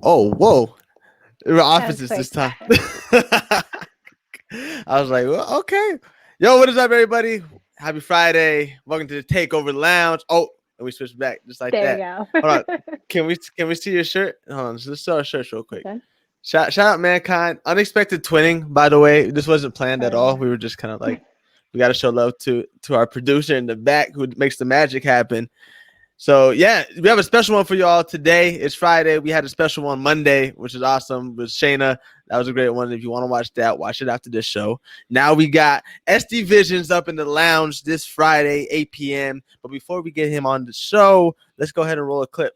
Oh, whoa. We're That was opposites quick. this time. I was like, well, okay. Yo, what is up, everybody? Happy Friday. Welcome to the Takeover Lounge. Oh, and we switched back just like There that. you Hold on. go. Can we see your shirt? Hold on. Let's see our shirts real quick. Okay. Shout out Mankind. Unexpected twinning, by the way. This wasn't planned at Oh all. yeah. We were just kind of like, we got to show love to our producer in the back who makes the magic happen. So yeah, we have a special one for y'all today. It's Friday. We had a special one Monday, which is awesome with Shayna. That was a great one. If you want to watch that, watch it after this show. Now we got SD Visions up in the lounge this Friday, 8 p.m. But before we get him on the show, let's go ahead and roll a clip.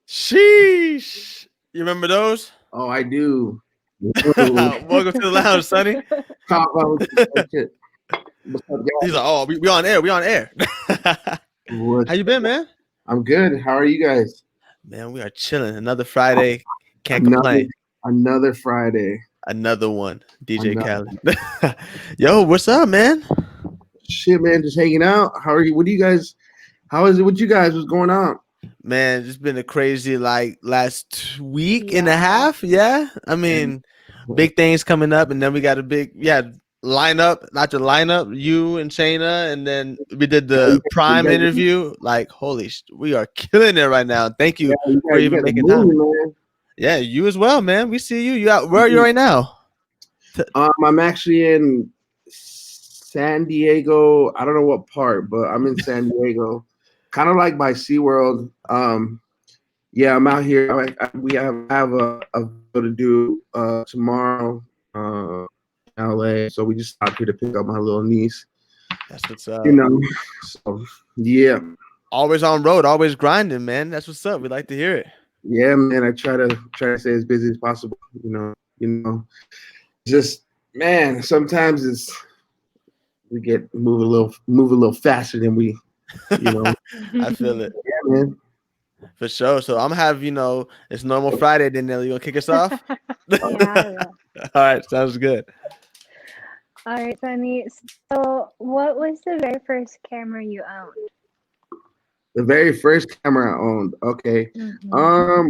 Sheesh. You remember those? Oh, I do. Welcome to the lounge, Sonny. What's up, guys? He's like, oh, we on air. We on air. How you been, man? I'm good. How are you guys? Man, we are chilling. Another Friday. Can't complain. Another Friday. Another one. DJ Khaled. Yo, what's up, man? Shit, man, just hanging out. How are you? What do you guys? How is it with you guys? What's going on? Man, it's been a crazy last week and a half. Yeah. I mean, big things coming up, and then we got a big lineup, not the lineup, you and Shayna, and then we did the Prime interview. Like, we are killing it right now. Thank you for even making time. Man. Yeah, you as well, man. We see you. You out? Where are you right now? I'm actually in San Diego. I don't know what part, but I'm in San Diego, kind of like by SeaWorld. Yeah, I'm out here. We have a video to do tomorrow. LA, so we just stopped here to pick up my little niece. That's what's up. You know, so yeah. Always on road, always grinding, man. That's what's up. We like to hear it. Yeah, man. I try to stay as busy as possible. You know, just man. Sometimes we move a little faster than we. I feel it. Yeah, man. For sure. So I'm gonna have it's normal Friday. Then you gonna kick us off? Yeah. All right, sounds good. All right, Sonny. So, what was the very first camera you owned? The very first camera I owned. Okay. Mm-hmm.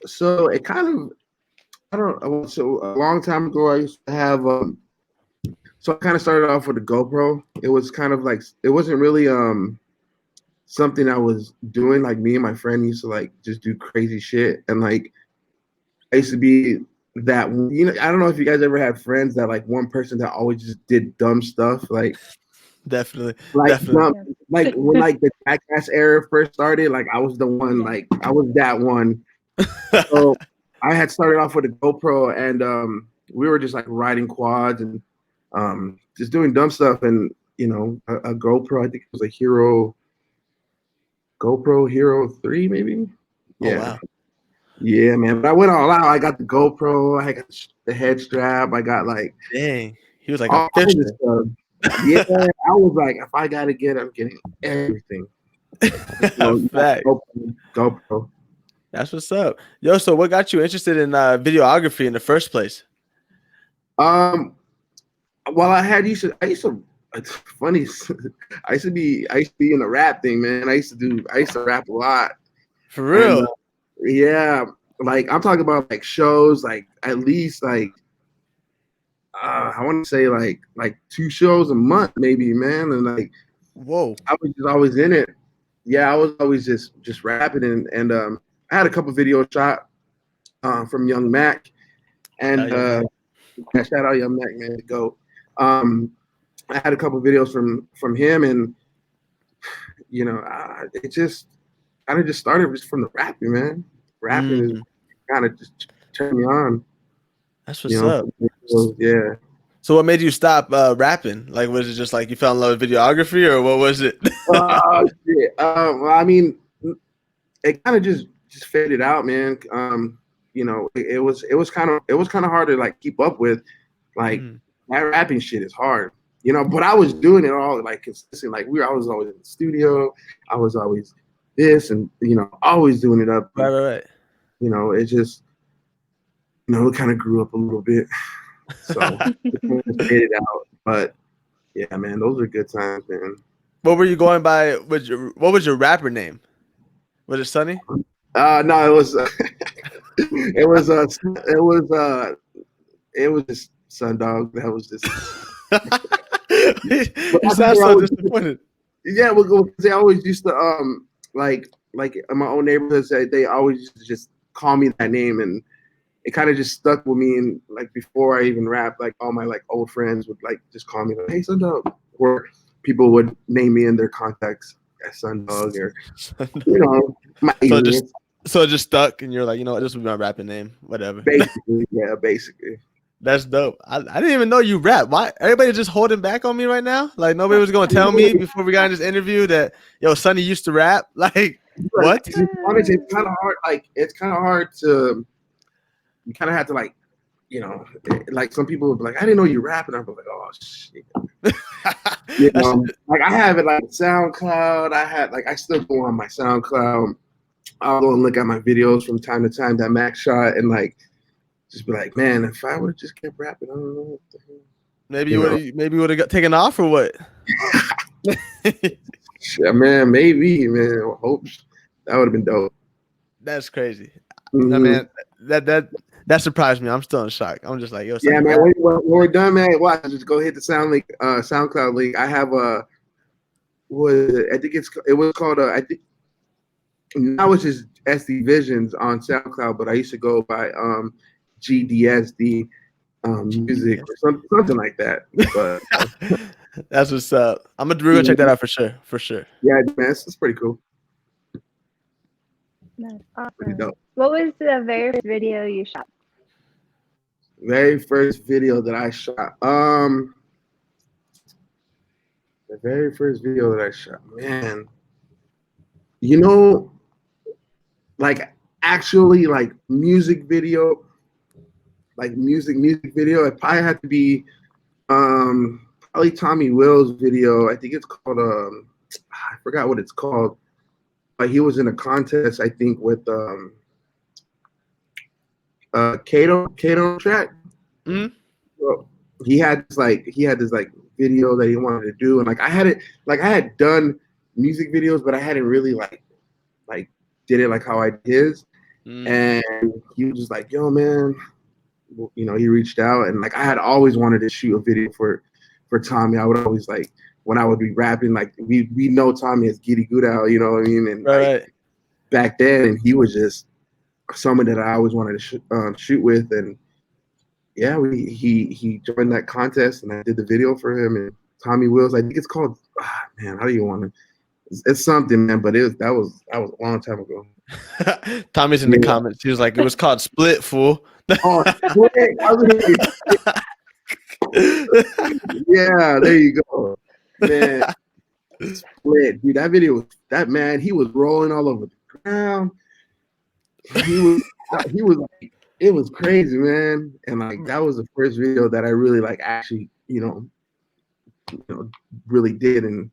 So it kind of, I don't know. So a long time ago, I used to have. So I kind of started off with a GoPro. It was kind of like it wasn't really something I was doing. Like me and my friend used to like just do crazy shit, and like I used to be that. I don't know if you guys ever had friends that like one person that always just did dumb stuff. Like Definitely. Like, Definitely. like when like the Jackass era first started, like I was the one, Yeah. like I was that one. So I had started off with a GoPro, and we were just like riding quads and just doing dumb stuff. And a GoPro, I think it was a GoPro Hero 3, maybe. Oh Yeah, wow. yeah, man. But I went all out. I got the GoPro. I got the head strap. I got like Dang. He was like a all this fisher. stuff. Yeah, I was like, if I gotta get, I'm getting everything. Fact. GoPro. That's what's up. Yo, so what got you interested in videography in the first place? Um, well, I used to. It's funny. I used to be in the rap thing, man. I used to rap a lot, For and real? yeah, like I'm talking about like shows, like at least like I want to say like 2 shows a month, maybe, man. And like Whoa. I was just always in it. Yeah, I was always just rapping, and I had a couple videos shot from Young Mac, and Young Mac. yeah, shout out Young Mac, man, to go. Um, I had a couple videos from him, and it just kind of just started just from the rapping, man. Rapping is Mm, kind of just turned me on, that's you what's know. up. So, yeah. So what made you stop rapping? Like, was it just like you fell in love with videography, or what was it? Shit. Well, I mean, it kind of just faded out, man. It was kind of hard to like keep up with. Like Mm, that rapping shit is hard, But I was doing it all like consistent. Like I was always in the studio. I was always this and always doing it up. right, right, right. It just it kind of grew up a little bit, so it kind of just faded out. But yeah, man, those are good times, man. What were you going by? What was your rapper name? Was it Sunny? No, it was it was just Sundog. That was just. But You I think sound they so always, disappointed. yeah, they always used to like in my own neighborhood they always used to just call me that name, and it kind of just stuck with me. And like before I even rap, like all my like old friends would like just call me like, "Hey, Sundog," or people would name me in their contacts as Sundog, or my So alias. it just stuck, and you're like, you know what, this would be my rapping name, whatever. Basically, yeah, basically. That's dope. I didn't even know you rap. Why everybody just holding back on me right now? Like nobody was gonna tell me before we got in this interview that Sonny used to rap. Like what? Honestly, it's kind of hard. Like it's kind of hard to. You kind of have to like, like some people would be like, "I didn't know you rap," and I'm like, "Oh shit." Like I have it like SoundCloud. I still go on my SoundCloud. I'll go and look at my videos from time to time that Max shot, and like just be like, man, if I would have just kept rapping, I don't know what the hell. Maybe you would have got taken off or what? Shit, man, maybe, man. I hope that would have been dope. That's crazy. Mm-hmm. I mean, that surprised me. I'm still in shock. I'm just like, yo, yeah, man. When we're done, man, watch. Just go hit the SoundCloud link. I have I think it was called I think now it's just SD Visions on SoundCloud, but I used to go by GDSD music or something like that. But that's what's up. We're gonna check that out for sure. For sure. Yeah, man, it's pretty cool. That's awesome. What was the very first video you shot? Very first video that I shot. The very first video that I shot, man. Like actually like music video, music video. It probably had to be probably Tommy Will's video. I think it's called I forgot what it's called. But he was in a contest, I think, with Kato track. Mm-hmm. So he had this video that he wanted to do, and like I had done music videos, but I hadn't really like did it like how I did his. And he was just like, yo, man, he reached out, and like I had always wanted to shoot a video for Tommy. I would always like when I would be rapping, like we know Tommy as Giddy Goodall, you know what I mean? And right. Back then, and he was just someone that I always wanted to shoot with, and yeah, he joined that contest, and I did the video for him, and Tommy Wills. I think it's called. Man, how do you want to? It's something, man. But that was a long time ago. Tommy's in the comments. He was like, it was called Split, fool. Oh, yeah, there you go, man. Split, dude. That video, that man, he was rolling all over the ground. He was like, it was crazy, man. And like that was the first video that I really like actually, really did, and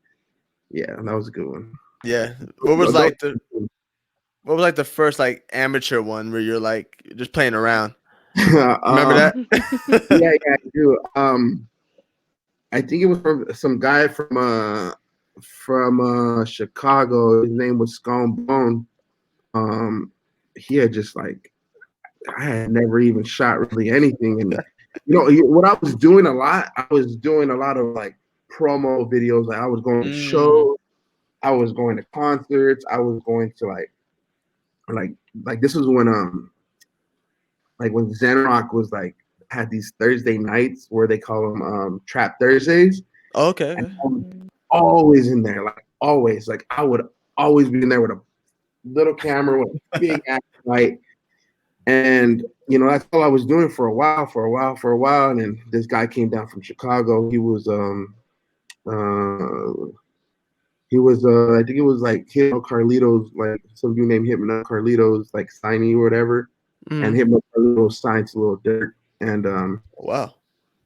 yeah, that was a good one. Yeah. What was like the first like amateur one where you're like just playing around? Remember that? Yeah, I do. I think it was from some guy from Chicago. His name was Skull Bone. He had just like, I had never even shot really anything, and what I was doing a lot. I was doing a lot of like promo videos. Like I was going to shows, I was going to concerts, I was going to like this was when like when Zen Rock was like had these Thursday nights where they call them Trap Thursdays. Okay. And I was always in there, like always. Like I would always be in there with a little camera with a big ass light. And that's all I was doing for a while. And then this guy came down from Chicago. He was I think it was like Hypno Carlitos, like some dude named Hypno Carlitos, like signee or whatever. And Hypno Carlitos signed to Lil Durk. And wow.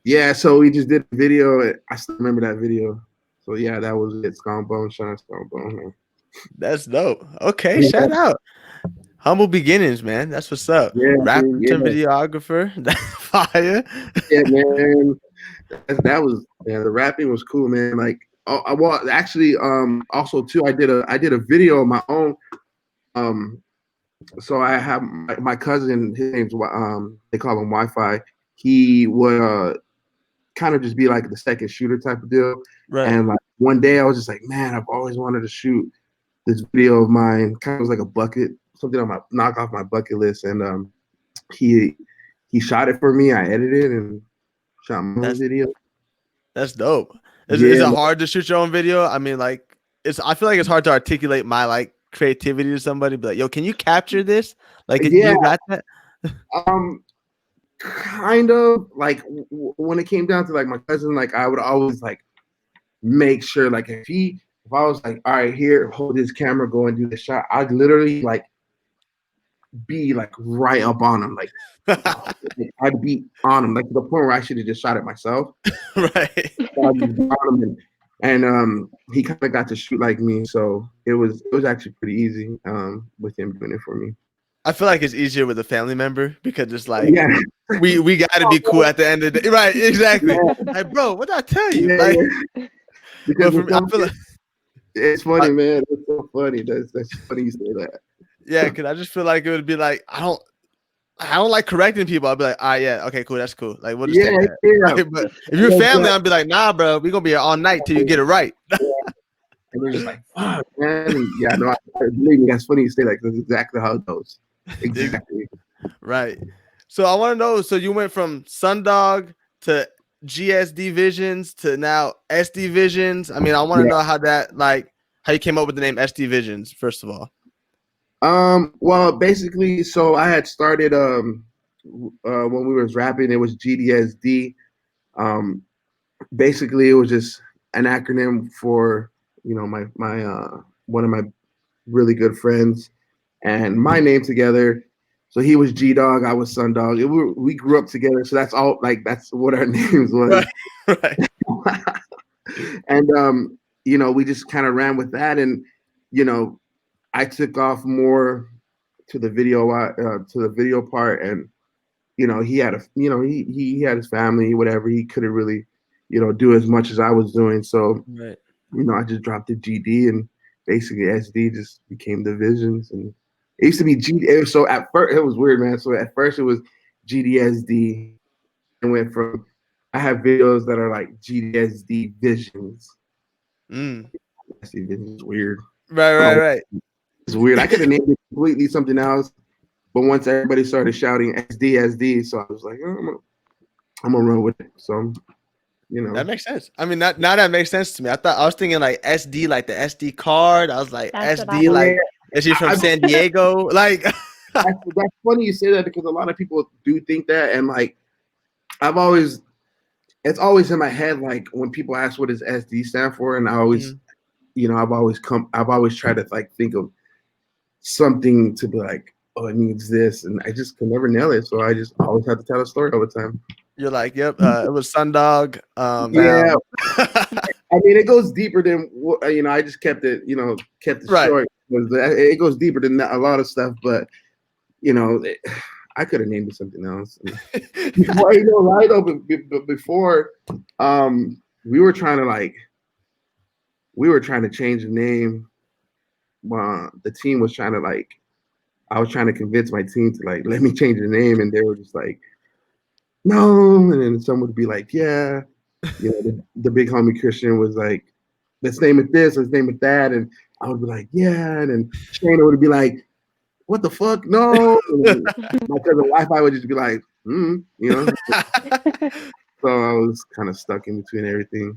Yeah, so we just did a video. I still remember that video. So yeah, that was it. Skull Bone, shout out Skull Bone, man. That's dope. Okay, shout out. Humble beginnings, man. That's what's up. Yeah, rapper, videographer. That's fire. Yeah, man. That was the rapping was cool, man. Like, well, actually, also too, I did a video of my own. So I have my cousin. His name's they call him Wi-Fi. He would kind of just be like the second shooter type of deal. Right. And like one day I was just like, man, I've always wanted to shoot this video of mine. Kind of was like a bucket, something on my knock off my bucket list. And he shot it for me. I edited and shot my own video. That's dope. Is it hard to shoot your own video? I mean, like I feel like it's hard to articulate my like creativity to somebody. Be like, yo, can you capture this? Like, you got that? Kind of like when it came down to like my cousin, like I would always like make sure like if I was like, all right, here, hold this camera, go and do the shot, I'd literally like be like right up on him, like I'd be on him, like to the point where I should have just shot it myself. Right. And he kind of got to shoot like me, so it was actually pretty easy with him doing it for me. I feel like it's easier with a family member because it's like we got to be cool at the end of the day. Right, exactly. Yeah. Like, bro, what did I tell you? Yeah, like, because I feel like it's funny, man. It's so funny. That's funny you say that. Yeah, because I just feel like it would be like I don't like correcting people. I'll be like, yeah, okay, cool, that's cool. Like we'll just take that. Right? But if you're family, I'll be like, nah, bro, we're gonna be here all night till you get it right. And they're just like, fuck, man. And yeah, no, believe me, that's funny you say that because that's exactly how it goes. Exactly. Right. So I want to know. So you went from Sundog to GSD Visions to now SD Visions. I mean, I want to know how you came up with the name SD Visions, first of all. Well, basically, so I had started when we was rapping, it was GDSD. Basically, it was just an acronym for my one of my really good friends and my name together. So he was G Dog, I was Sundog. We grew up together, so that's all. Like that's what our names was. Right. And we just kind of ran with that, and I took off more to the video part, and he had he had his family, whatever. He couldn't really do as much as I was doing, so right. I just dropped the GD, and basically SD just became the Visions. And it used to be GD. So at first it was weird, man. So at first it was GDSD, and went from I have videos that are like GDSD Visions. SD Visions is weird. Right. It's weird. I could have named it completely something else, but once everybody started shouting SD, so I was like, I'm gonna run with it. So You know, That makes sense. I mean, now that makes sense to me. I was thinking like SD, like the SD card. I was like That's what I SD, thought. like is she from San Diego? Like, that's funny you say that because a lot of people do think that, and like I've always, it's always in my head. Like when people ask what does SD stand for, and I always, you know, I've always tried to like think of something to be like, oh, it means this, and I just can never nail it. So I just always have to tell a story all the time. you're like, yep, it was Sundog. Yeah, Now. I mean, it goes deeper than you know. I just kept it, you know, kept it Right. short. It goes deeper than a lot of stuff, but you know, I could have named it something else. Before, you know, right? Before, we were trying to change the name. The team was trying to like, I was trying to convince my team to like let me change the name, and they were just like, no. And then someone would be like, yeah. You know, the big homie Christian was like, let's name it this, let's name it that. And I would be like, yeah. And then Shayna would be like, what the fuck? No. And my cousin Wi-Fi would just be like, you know. So I was kind of stuck in between everything.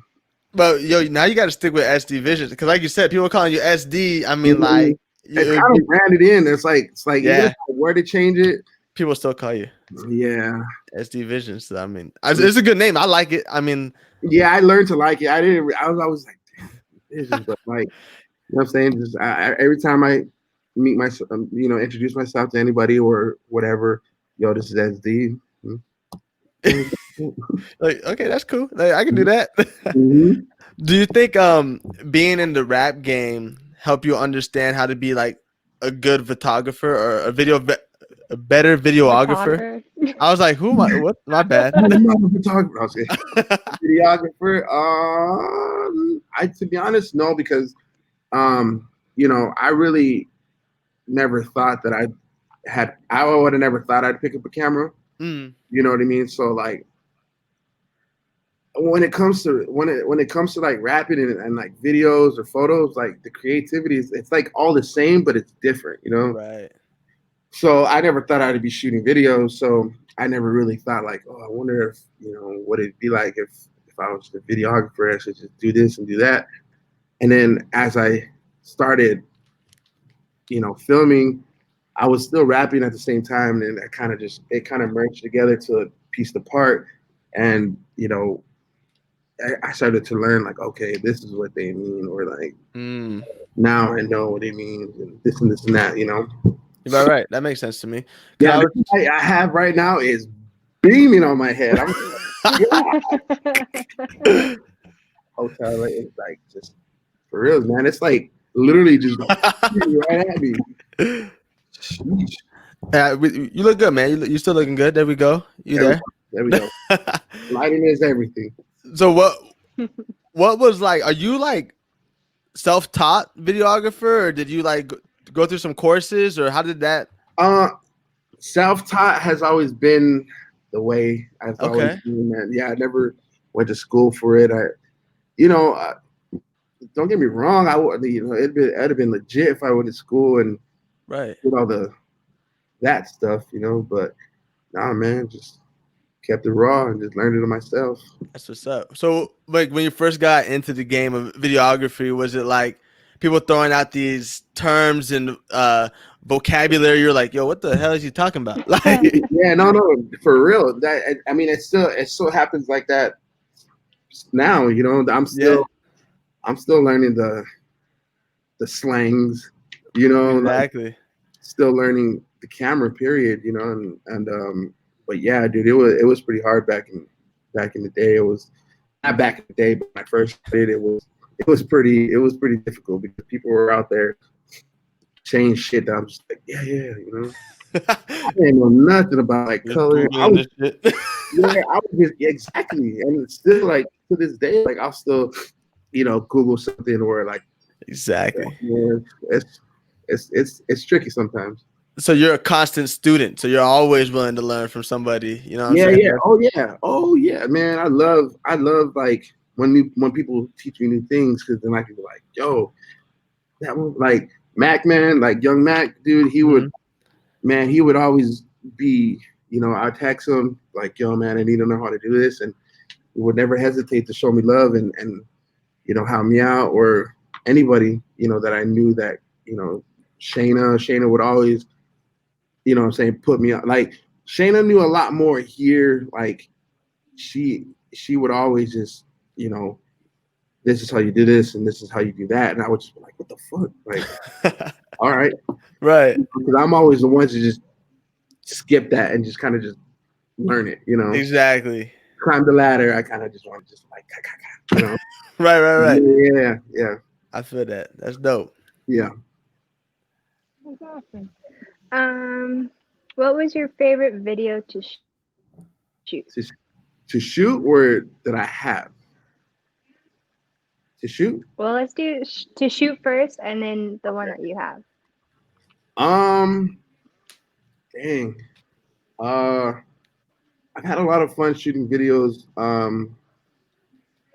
But yo, now you got to stick with SD Visions because, like you said, people calling you SD. I mean, like it's kind of branded in. It's like yeah. even if I were to change it, people still call you SD Visions. So, I mean, it's a good name. I like it. I mean, yeah, I learned to like it. I was always like, damn, Visions, but like, you know what I'm saying? Just every time I meet you know, introduce myself to anybody or whatever, yo, this is SD. like, okay, that's cool. Like, I can do that. Mm-hmm. Do you think being in the rap game help you understand how to be like a good photographer or a better videographer? I was like, who am I? What? My bad. I'm not a photographer. I was videographer. To be honest, no, because you know, I really never thought that I would have never thought I'd pick up a camera. You know what I mean? So like when it comes to like rapping and like videos or photos, like the creativity it's like all the same, but it's different, you know? Right. So I never thought I'd be shooting videos. So I never really thought like, oh, I wonder if, you know, what it'd be like if I was the videographer, I should just do this and do that. And then as I started, you know, filming, I was still rapping at the same time, and it kind of merged together to piece apart. And you know, I started to learn like, okay, this is what they mean, or like now I know what they mean, and this and that. You know, you're right. That makes sense to me. Yeah, the light I have right now is beaming on my head. I'm hotel, it's like just for real, man. It's like literally just right at me. You look good, man. You still looking good. There we go. There we go. Lighting is everything. So what was like? Are you like self-taught videographer, or did you like go through some courses, or how did that? Self-taught has always been the way I've always been, man. Yeah, I never went to school for it. Don't get me wrong. It'd have been legit if I went to school and did all that stuff, you know. But nah, man, just kept it raw and just learned it myself. That's what's up. So, like, when you first got into the game of videography, was it like people throwing out these terms and vocabulary? You're like, yo, what the hell is he talking about? Like, yeah, no, for real. I mean, it still happens like that now. You know, I'm still learning the slangs. You know, exactly. Like, still learning the camera. Period. You know, and but yeah, dude, it was pretty hard back in the day. It was not back in the day, but when I first did it was pretty difficult because people were out there saying shit that I'm just like, yeah, you know. I didn't know nothing about like color. I was just exactly, and it's still like to this day, like I'll still, you know, Google something or like exactly. It's tricky sometimes. So you're a constant student. So you're always willing to learn from somebody. You know what I'm saying? Oh yeah, man. I love like when people teach me new things because then I can be like, yo, that one, like Mac, man, like young Mac, dude. He would always be, you know, I text him like, yo, man, I need to know how to do this, and would never hesitate to show me love and help me out, or anybody, that I knew that, Shayna would always, what I'm saying, put me on. Like, Shayna knew a lot more here. Like, she would always just, this is how you do this and this is how you do that. And I would just be like, what the fuck? Like, all right. Right. Because I'm always the one to just skip that and just kind of just learn it, Exactly. Climb the ladder. I kind of just want to just like, Right. Yeah. I feel that. That's dope. Yeah. That's awesome. What was your favorite video to shoot? To shoot, or that I have? To shoot? Well, let's do to shoot first, and then the one that you have. Dang. I've had a lot of fun shooting videos.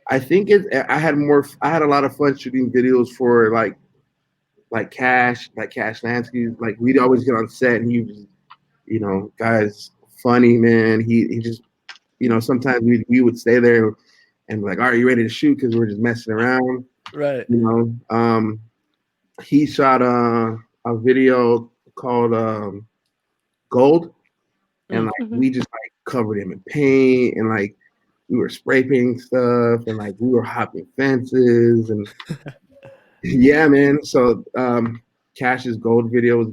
I think I had a lot of fun shooting videos for like Cash Lansky. Like, we'd always get on set and he was, guy's funny, man. He just, sometimes we would stay there and be like, all right, you ready to shoot? Because we're just messing around. Right. He shot a video called Gold, and like we just like covered him in paint, and like we were spray painting stuff, and like we were hopping fences, and yeah, man. So Cash's Gold video was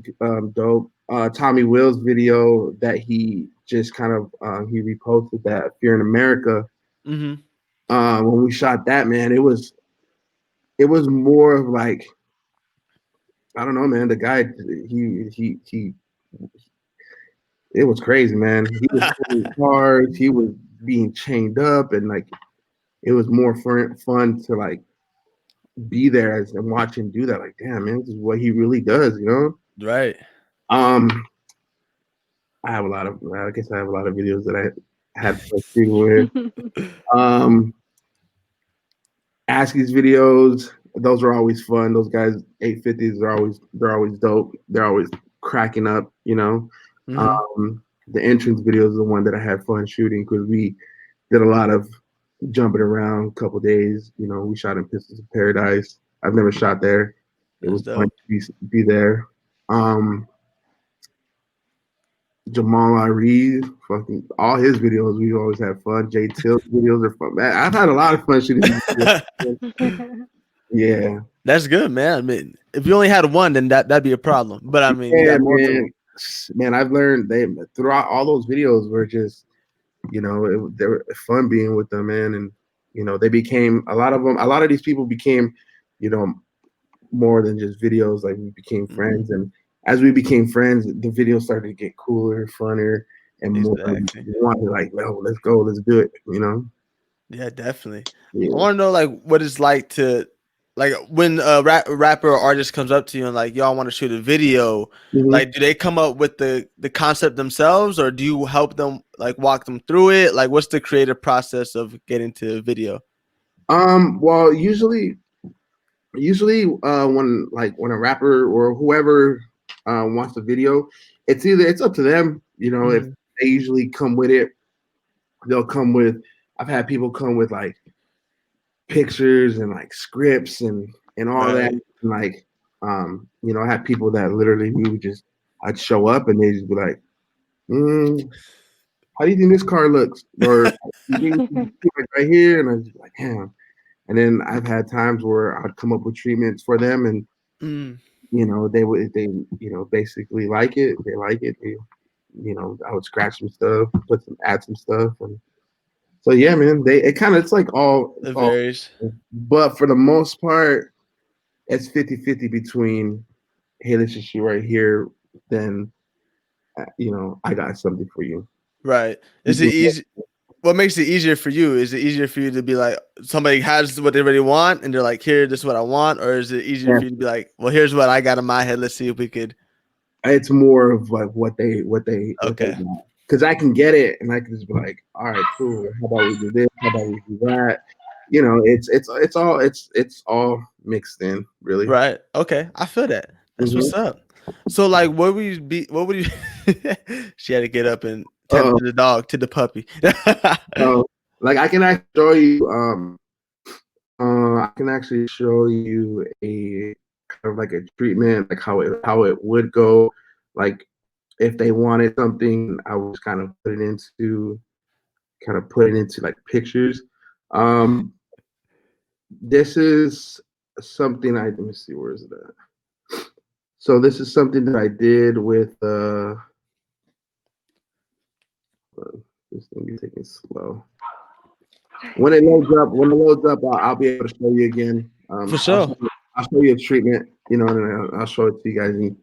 dope. Tommy Will's video that he just kind of he reposted, that Fear in America. When we shot that, man, it was more of like, I don't know, man. The guy, he it was crazy, man. He was pulling cars, he was being chained up, and like it was more fun to like be there and watch him do that. Like, damn, man, this is what he really does, Right. I have a lot of videos that I had fun shooting with. Askey's videos, those are always fun. Those guys, 850s, they're always dope. They're always cracking up, The entrance video is the one that I had fun shooting because we did a lot of jumping around a couple days. We shot in Pistols of Paradise. I've never shot there. It was fun to be there. Jamal Ari, fucking all his videos, we always have fun. Jay Till's videos are fun. Man, I've had a lot of fun shooting. Yeah, that's good, man. I mean, if you only had one, then that'd be a problem. But I mean, yeah, man, I've learned throughout all those videos were just, they were fun being with them, man, and they became a lot of these people became, more than just videos. Like, we became friends, and as we became friends, the videos started to get cooler, funner, and more. We wanted, like, no, let's go, let's do it. Yeah, definitely. Yeah. I want to know like what it's like to, like, when a rapper or artist comes up to you and like, y'all want to shoot a video, like, do they come up with the concept themselves, or do you help them, like, walk them through it? Like, what's the creative process of getting to a video? Well, usually when a rapper or whoever wants a video, it's up to them. If they usually come with it, they'll come with. I've had people come with like pictures and like scripts and all that. And like, I had people that literally I'd show up and they'd just be like, how do you think this car looks? Or you think right here? And I was just like, damn. And then I've had times where I'd come up with treatments for them, and they basically like it. They like it. I would scratch some stuff, add some stuff, and so yeah, man. It's like all. It varies. But for the most part, it's 50-50 between, hey, let's just shoot right here. Then, I got something for you. Right. Is it easy? What makes it easier for you? Is it easier for you to be like, somebody has what they really want and they're like, here, this is what I want? Or is it easier for you to be like, well, here's what I got in my head. Let's see if we could. It's more of like what they want. Because I can get it and I can just be like, all right, cool. How about we do this? How about we do that? It's all mixed in, really. Right. Okay. I feel that. That's what's up. So like, what would you she had to get up and tend to the dog, to the puppy. Like I can actually show you. I can actually show you a kind of like a treatment, like how it would go. Like if they wanted something, I would just kind of put it into like pictures. Um, this is something let me see, where is it at? So this is something that I did with this thing is taking slow. When it loads up, I'll be able to show you again. For sure. I'll show you a treatment, and I'll show it to you guys and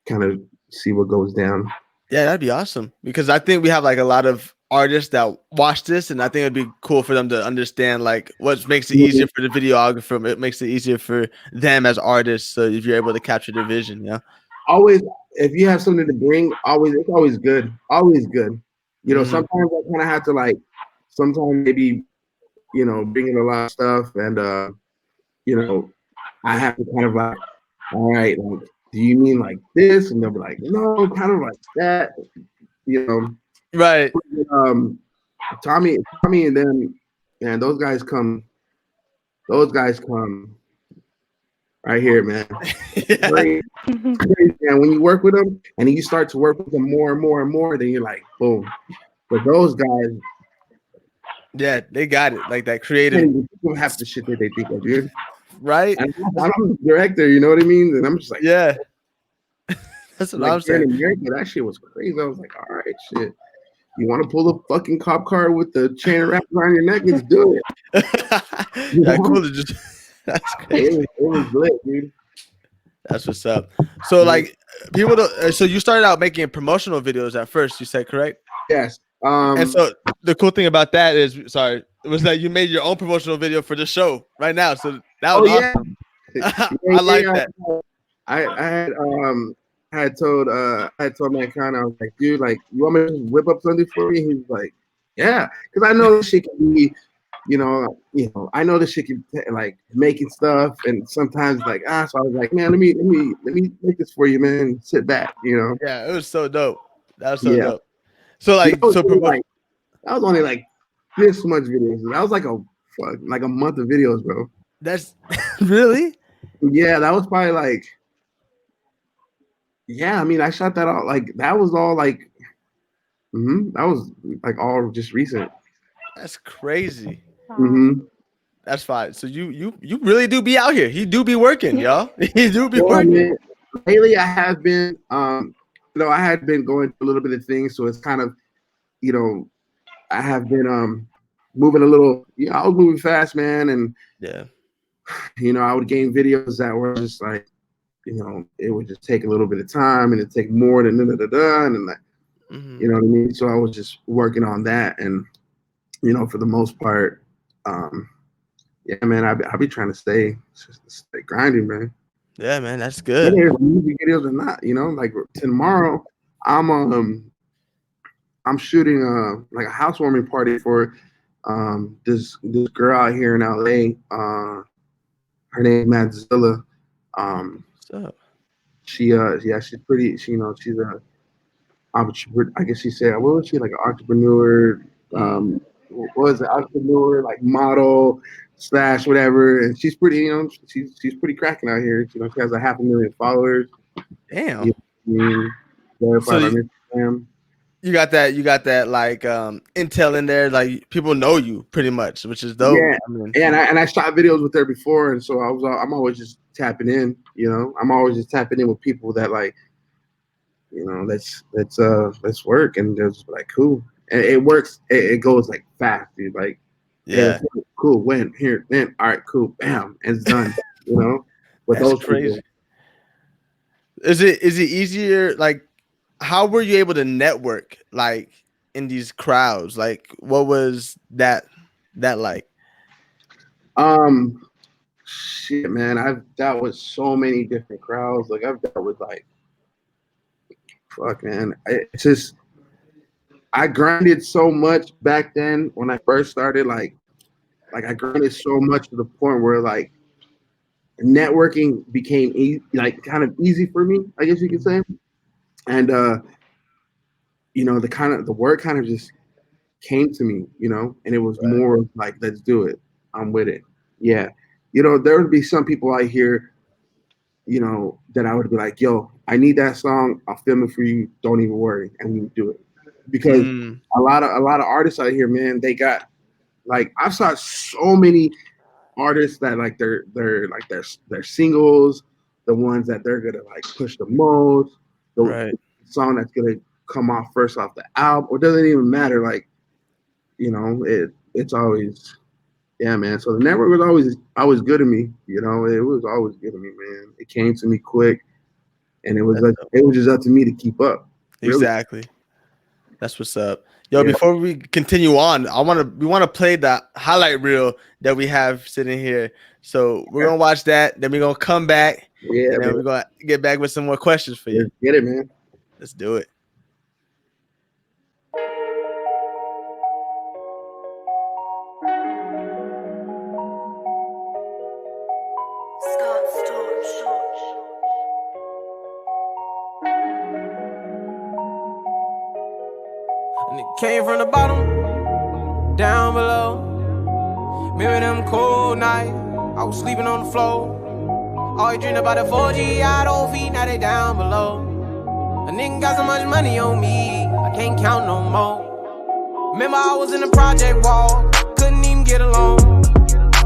kind of see what goes down. Yeah, that'd be awesome because I think we have like a lot of artists that watch this, and I think it'd be cool for them to understand like what makes it easier for the videographer. It makes it easier for them as artists. So if you're able to capture the vision, yeah. Always, if you have something to bring, it's always good. Always good. Sometimes I kind of have to sometimes maybe, bring in a lot of stuff, and I have to kind of like, all right, like, do you mean like this? And they'll be like, no, kind of like that. Right. Um, Tommy and them, man, those guys come right here, man. Yeah. Great. And when you work with them and you start to work with them more and more and more, then you're like, boom. But those guys, Yeah, they got it. Like that creative, people half the shit that they think of, dude. right? And I'm the director, you know what I mean? And I'm just like, Yeah. That's what I'm here in saying. America, that shit was crazy. I was like, all right, shit. You want to pull a fucking cop car with the chain wrapped around your neck? Let's do it. Yeah, cool to just. That's crazy. It was lit, dude. That's what's up. So like people don't, so you started out making promotional videos at first, you said, correct? Yes. And so the cool thing about that is, was that you made your own promotional video for the show right now. So that was awesome. I like that. I had told Mankind, I was like, dude, like, you want me to just whip up something for you? He was like, yeah, because I know this shit can be, I know this shit can like making stuff, and sometimes like so I was like, man, let me make this for you, man. Sit back, Yeah, it was so dope. That was so Yeah. dope. So like, that was only like this much videos. That was like a month of videos, bro. That's really. Yeah, that was probably like. Yeah, I mean, I shot that all like that was all like. That was like all just recent. That's crazy. That's fine. So you really do be out here. He do be working, y'all. He do be working. Man, lately, I have been, I had been going through a little bit of things, so it's kind of, I have been moving a little. I was moving fast, man, and yeah, I would gain videos that were just like, it would just take a little bit of time, and it'd take more than and like, you know what I mean. So I was just working on that, and for the most part, yeah, man, I be trying to stay grinding, man. Yeah, man, that's good. Whether music videos or not, like tomorrow, I'm shooting like a housewarming party for this girl out here in LA. Her name is Madzilla. What's up? She's pretty. She's a I guess she said, what was she, like an entrepreneur? What was it, entrepreneur, like model / whatever? And she's pretty, she's pretty cracking out here. She has 500,000 followers. Damn. So you got that like intel in there, like people know you pretty much, which is dope. Yeah, and I shot videos with her before, and so I'm always just tapping in. I'm always just tapping in with people that like. Let's work, and there's like cool, and it works. It goes like fast, dude. Like, yeah, cool. When here, then all right, cool, bam, and it's done. But that's those crazy. people. Is it easier? Like, how were you able to network like in these crowds? Like, what was that like? Shit, man, I've dealt with so many different crowds. Like, I've dealt with like. Fuck, man. It's just I grinded so much back then when I first started. Like I grinded so much to the point where like networking became kind of easy for me, I guess you could say. And the work kind of just came to me, you know, and it was more like, let's do it. I'm with it. Yeah. You know, there would be some people I hear, you know, that I would be like, yo, I need that song. I'll film it for you. Don't even worry. And we do it. Because a lot of artists out here, man, they got like I've saw so many artists that like their singles, the ones that they're gonna like push the most, the song that's gonna come off first off the album, or doesn't even matter. Like, you know, it's always, yeah, man. So the network was always good to me. You know, it was always good to me, man. It came to me quick, and it was just up to me to keep up. Really. Exactly. That's what's up. Yo, before we continue on, we want to play the highlight reel that we have sitting here. So we're gonna watch that, then we're gonna come back. Yeah, and then we're gonna get back with some more questions for you. Get it, man. Let's do it. And it came from the bottom, down below. Remember them cold nights, I was sleeping on the floor. Always dreamed about the 4G, I don't feed, now they down below. A nigga got so much money on me, I can't count no more. Remember I was in the project wall, couldn't even get along.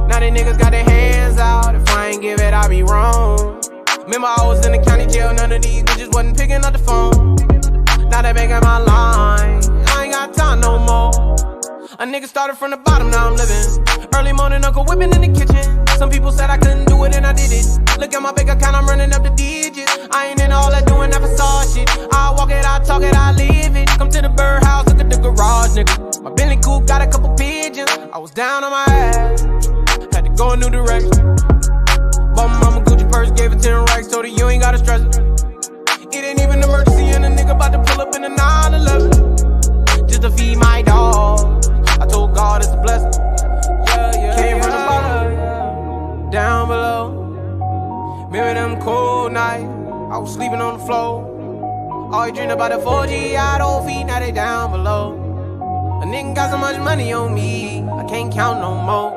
Now they niggas got their hands out, if I ain't give it, I be wrong. Remember I was in the county jail, none of these bitches wasn't picking up the phone. Now they making my line, I ain't got time no more. A nigga started from the bottom, now I'm living. Early morning, Uncle whipping in the kitchen. Some people said I couldn't do it and I did it. Look at my bank account, I'm running up the digits. I ain't in all that doing that facade shit. I walk it, I talk it, I live it. Come to the birdhouse, look at the garage, nigga. My Bentley coupe got a couple pigeons. I was down on my ass, had to go a new direction. Bought my mama Gucci purse, gave it 10 racks, told her you ain't gotta stress it. It ain't even an emergency and a nigga about to pull up in a 911 just to feed my dog. I told God it's a blessing. Came from the bottom, down below. Remember them cold nights, I was sleeping on the floor. Always dreamed about the 4G, I don't feed, now they down below. A nigga got so much money on me, I can't count no more.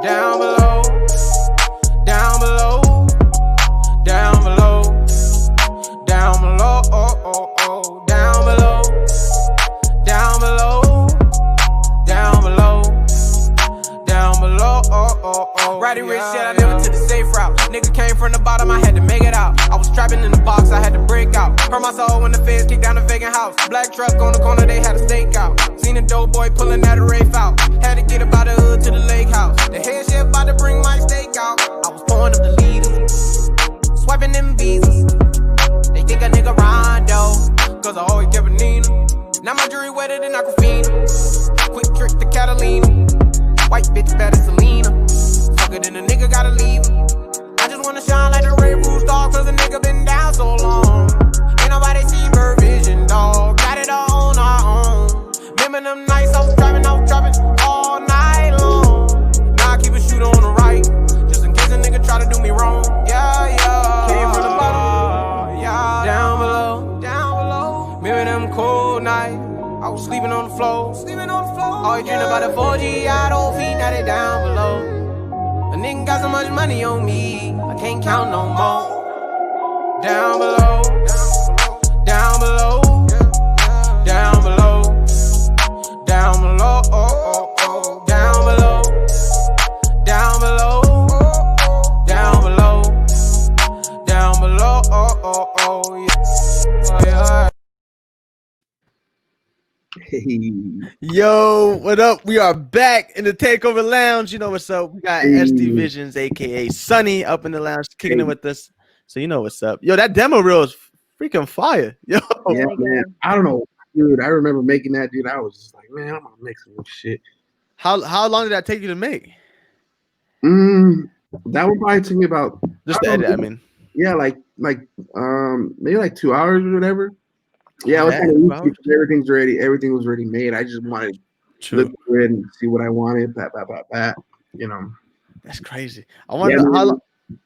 Down below, down below, down below, down below, oh, oh, oh, down below, down below, down below, down below, oh, oh, oh. Righty rich shit, I never took the safe route. Nigga came from the bottom, I had to make it out. I was trapping in the box, I had to break out. Hurt my soul when the feds kicked down the vacant house. Black truck on the corner, they had a stakeout. Seen a dope boy pulling that a rafe out. Had to get up out the hood to the lake house. The head chef about to bring my steak out. I was pouring up the leaders, swiping them visas. They think a nigga Rondo, cause I always kept a Nina. Now my jewelry wetter than Aquafina. Quick trick to Catalina. White bitch better Selena. Fuck it and a nigga gotta leave her. I just wanna shine like the Ray Roof dog, cause a nigga been down so long. Ain't nobody see bird vision, dog. Got it all on our own. Remember them nights I was driving all night long. Now I keep a shooter on the right, just in case a nigga try to do me wrong. Yeah, yeah. Came from the bottom, yeah. Down below, down below. Remember them cold nights, I was sleeping on the floor. Always dreamed about the 4G, I don't feed, now they down below. A nigga got so much money on me, I can't count no more. Down below, down below, down below, down below, oh, oh, oh, down below, down below, down below, down below, oh, oh, oh, yeah. Oh, yeah. Hey. Yo, what up? We are back in the Takeover Lounge. You know what's up? We got SD Visions, aka Sunny, up in the lounge kicking it with us. So you know what's up. Yo, that demo reel is freaking fire. Yo, yeah, man. I don't know, dude. I remember making that, dude. I was just like, man, I'm gonna make some shit. How long did that take you to make? That would probably take me about just the edit. I mean, yeah, like maybe like 2 hours or whatever. Yeah, everything's ready. Everything was already made. I just wanted to look through it and see what I wanted. You know. That's crazy. I wonder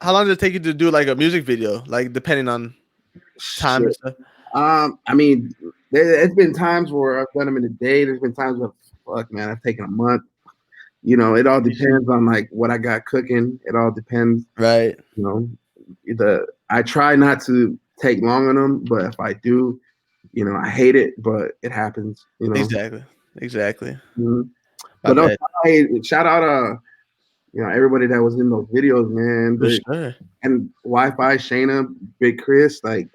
how long did it take you to do like a music video? Like depending on time and stuff. I mean, It's been times where I've done them in a day. There's been times where, fuck, man, I've taken a month. You know, it all depends on like what I got cooking. It all depends. Right. You know, I try not to take long on them, but if I do, you know, I hate it, but it happens. You know, Exactly. Mhm. My But no, bad. shout out, you know, everybody that was in those videos, man. For sure. And Wi-Fi, Shayna, Big Chris, like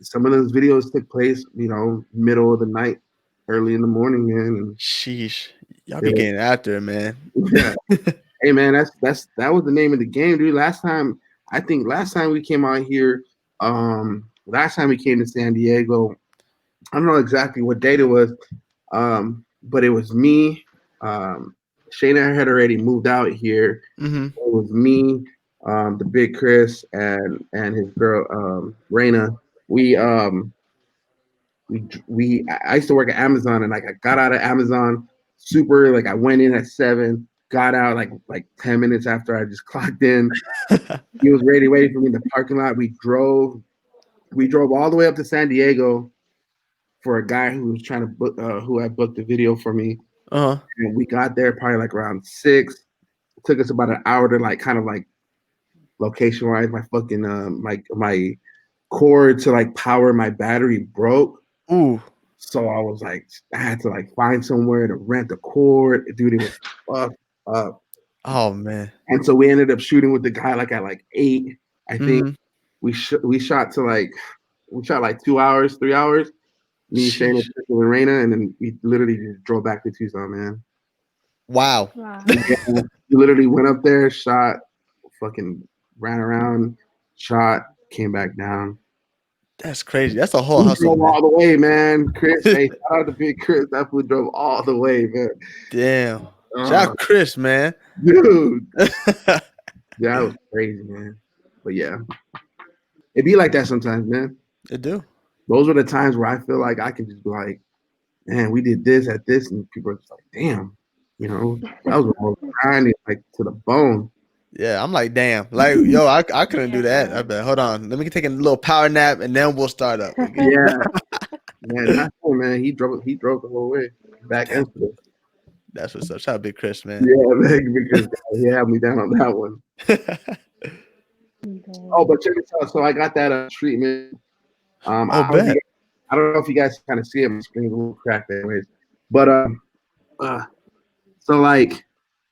some of those videos took place, you know, middle of the night, early in the morning, man. And Sheesh. Y'all be getting after it, man. yeah. Hey man, that was the name of the game, dude. I think last time we came out here, last time we came to San Diego, I don't know exactly what date it was, but it was me. Shayna had already moved out here. Mm-hmm. It was me, the Big Chris, and his girl, Raina. We I used to work at Amazon, and like I got out of Amazon super, like I went in at 7, got out like 10 minutes after I just clocked in. He was ready waiting for me in the parking lot. We drove all the way up to San Diego for a guy who was trying to book, who had booked the video for me. Uh-huh. And we got there probably like around 6. It took us about an hour to like kind of like location wise. My fucking my cord to like power my battery broke. Ooh. So I was like, I had to like find somewhere to rent the cord. Dude, it was fucked up. Oh man. And so we ended up shooting with the guy like at like 8. I think Mhm. we shot like 2 hours, 3 hours. Me, Shane, and Raina, and then we literally just drove back to Tucson, man. Wow. Yeah, we literally went up there, shot, fucking ran around, shot, came back down. That's crazy. That's a whole We hustle, drove man. all the way, man. Chris, hey, shout out to Big Chris. That fool drove all the way, man. Damn. Shout out Chris, man. Dude. That was crazy, man. But yeah. It be like that sometimes, man. It do. Those are the times where I feel like I can just be like, man, we did this at this, and people are just like, damn, you know, that was almost grinding like to the bone. Yeah, I'm like, damn. Like, yo, I couldn't do that. I bet. Hold on. Let me take a little power nap and then we'll start up again. Yeah. Man, that's cool, man. He drove the whole way back and forth. That's what's up. Shout out Big Chris, man. Yeah, man, because he had me down on that one. Oh, but check this out. So I got that treatment. I don't know if you guys kind of see it. My screen's a little cracked anyways. But so like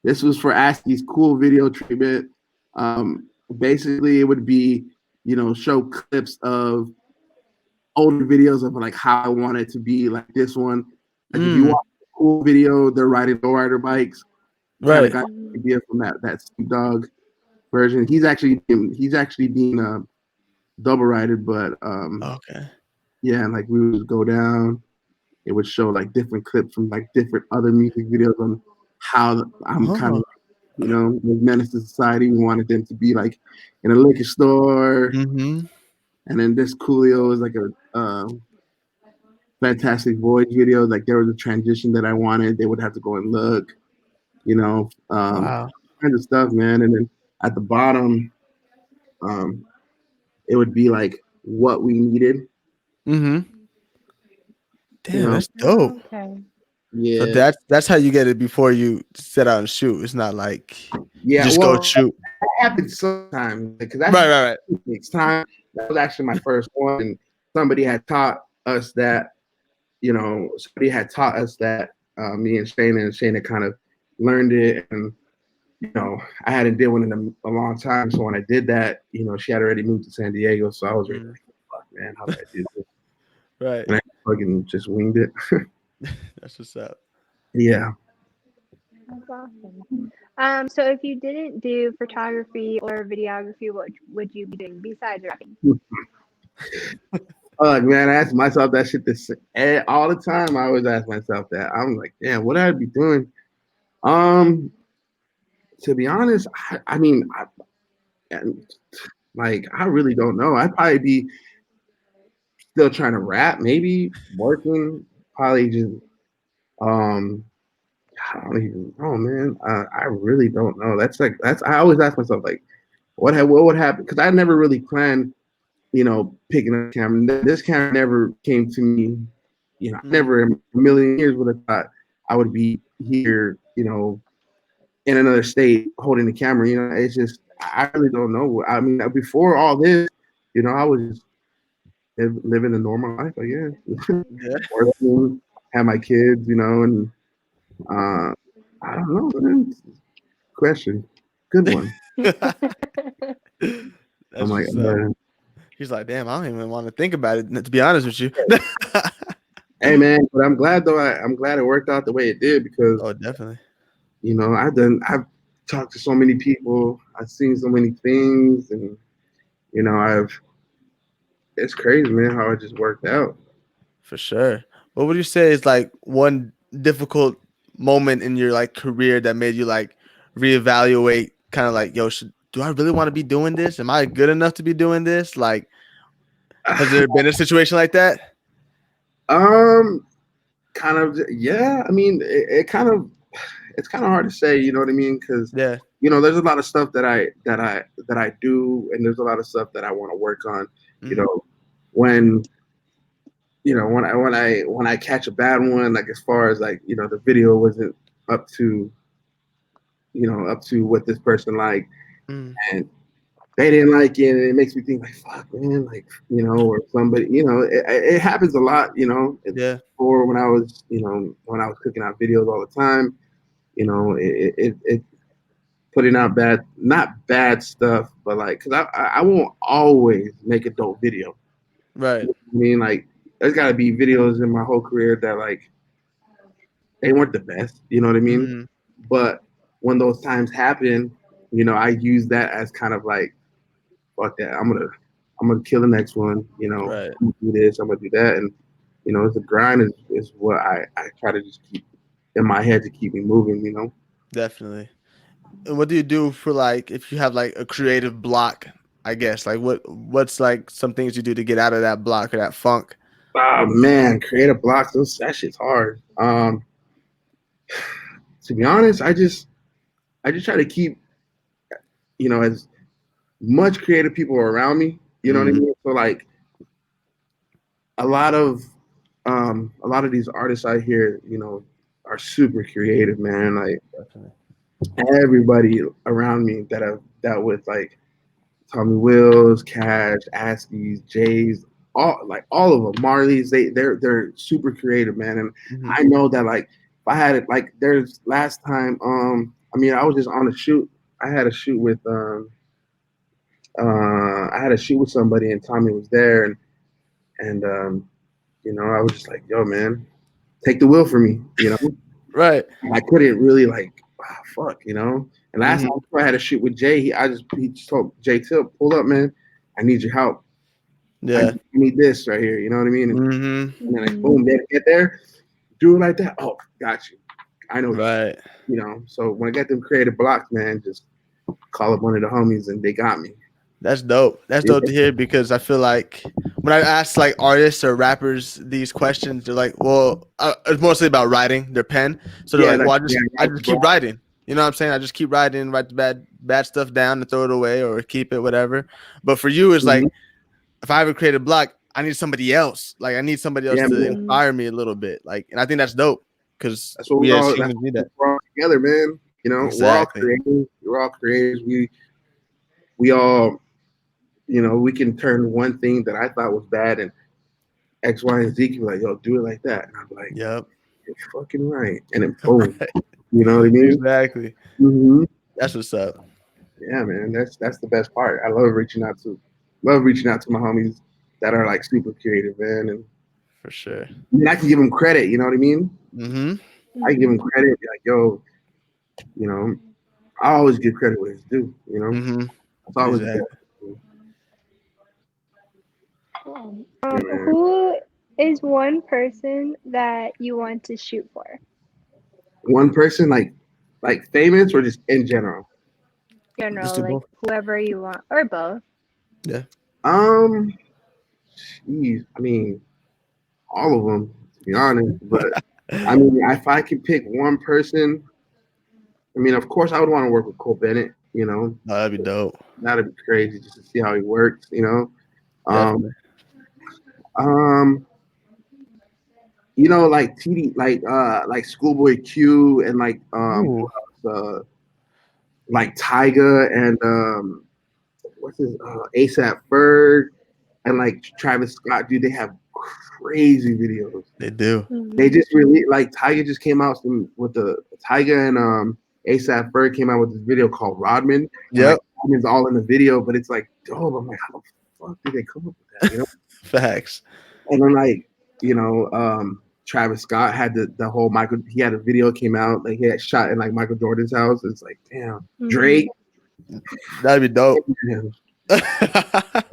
this was for Asky's cool video treatment. Basically it would be, you know, show clips of older videos of like how I want it to be, like this one. Like if you watch a cool video, they're riding lowrider bikes. Right. I got an idea from that Snoop Dogg version. He's actually being double rided, but okay. Yeah, and like we would go down. It would show like different clips from like different other music videos on how I'm kind of, you know, with Menace to Society. We wanted them to be like in a liquor store. Mm-hmm. And then this Coolio is like a Fantastic Voyage video. Like there was a transition that I wanted. They would have to go and look, you know, wow. kind of stuff, man. And then at the bottom, it would be like what we needed. Mm-hmm. Damn, you know? That's dope. Okay. Yeah. So that's how you get it before you set out and shoot. It's not like just go shoot. That happens sometimes because that's right. Takes time. That was actually my first one, and somebody had taught us that. You know, me and Shayna kind of learned it, and you know, I hadn't did one in a long time. So when I did that, you know, she had already moved to San Diego, so I was really like, "Fuck, man, how did I do this?" Right. And I fucking just winged it. That's what's up. Yeah. That's awesome. So if you didn't do photography or videography, what would you be doing besides rapping? Man, I ask myself that shit all the time. I always ask myself that. I'm like, damn, what I'd be doing? To be honest, I mean, I really don't know. I'd probably be still trying to rap, maybe working, probably just I don't even know, man. I really don't know. I always ask myself like, what would happen? Because I never really planned picking up a camera. This camera never came to me. Mm. Never in a million years would have thought I would be here, in another state holding the camera. It's just I really don't know. I mean, before all this, I was just living a normal life, I guess. Yeah. Working, have my kids, and I don't know, man. Question, good one. I'm That's like, what's up. He's like, damn, I don't even want to think about it, to be honest with you. hey man, but I'm glad though. I'm glad it worked out the way it did because Oh, definitely. I've talked to so many people, I've seen so many things, and it's crazy, man, how it just worked out. For sure. What would you say is like one difficult moment in your like career that made you like reevaluate, kind of like, yo, do I really want to be doing this? Am I good enough to be doing this? Like, has there been a situation like that? Kind of, yeah. I mean, it's kind of hard to say, you know what I mean? Because Yeah. there's a lot of stuff that I do, and there's a lot of stuff that I want to work on. You Mhm. know, when when I catch a bad one, like as far as like the video wasn't up to what this person liked, Mhm. and they didn't like it, and it makes me think like, fuck, man, like or somebody, it happens a lot, Yeah. Or when I was cooking out videos all the time, it putting out not bad stuff, but like, cause I won't always make a dope video. Right. I mean, like, there's got to be videos in my whole career that like they weren't the best, you know what I mean? Mhm. But when those times happen, I use that as kind of like, fuck that, I'm gonna kill the next one, Right. I'm gonna do this, I'm gonna do that, and it's a grind is what I try to just keep in my head to keep me moving. Definitely. And what do you do for like if you have like a creative block? I guess like what's like some things you do to get out of that block or that funk? Oh man, creative blocks, that shit's hard. To be honest, I just try to keep as much creative people around me. You know what I Mhm. mean? So like a lot of these artists I hear, are super creative, man. Like Definitely. everybody around me that I've dealt with, like Tommy Wills, Cash, Askies, Jays, all of them, Marleys, they're super creative, man. And Mhm. I know that like if I had it, like there's last time, I mean, I was just on a shoot. I had a shoot with somebody, and Tommy was there, and I was just like, yo, man, take the wheel for me. Right. I couldn't really like, fuck. And last Mhm. time I had a shoot with Jay, he just told Jay, Tip, pull up, man. I need your help. I Yeah. need this right here. You know what I mean? Mhm. And then like, boom, get there, do it like that. Oh, got you. I know. Right. So when I got them creative blocks, man, just call up one of the homies, and they got me. That's dope. That's Yeah. dope to hear because I feel like when I ask like artists or rappers these questions, they're like, well, it's mostly about writing their pen. So they're Yeah, like, like, well, yeah, I just keep writing. You know what I'm saying? I just keep writing, write the bad stuff down and throw it away or keep it, whatever. But for you, it's like, Mhm. if I have a creative block, I need somebody else. Like I need somebody else Yeah, to man. inspire me a little bit. Like, and I think that's dope because That's what we as that's humans need what that. we're all together, man. We're all Exactly. creative. We're all creators. We all, we can turn one thing that I thought was bad and X, Y, and Z can be like, yo, do it like that. And I'm like, Yep. you're fucking right. And then boom. Right. You know what I mean? Exactly. Hmm. That's what's up. Yeah, man. That's the best part. I love reaching out to my homies that are like super creative, man. And For sure. I can give them credit. You know what I mean? Mm-hmm. I can give them credit. Be like, yo, you know, I always give credit where it's due. Mm-hmm. That's always good. Exactly. Yeah, man. Who is one person that you want to shoot for? One person, like famous or just in general? Just General, do like both. whoever you want, or both. Yeah. Um, Jeez, I mean, all of them, to be honest. But I mean, if I could pick one person, I mean, of course, I would want to work with Cole Bennett. Oh, that'd be dope. That'd be crazy just to see how he works. Um, Definitely. um, like TD, like Schoolboy Q and Ooh, like Tyga and what's his ASAP Ferg and like Travis Scott, dude, they have crazy videos. they do. They Mhm. just really like Tyga just came out with the Tyga and ASAP Ferg came out with this video called Rodman, and like Yep. Rodman's all in the video, but it's like, oh, I'm like, how the fuck did they come up with that? Facts. And then like, Travis Scott had the whole Michael. He had a video came out like he had shot in like Michael Jordan's house. It's like, damn, Drake. That'd be dope. Man,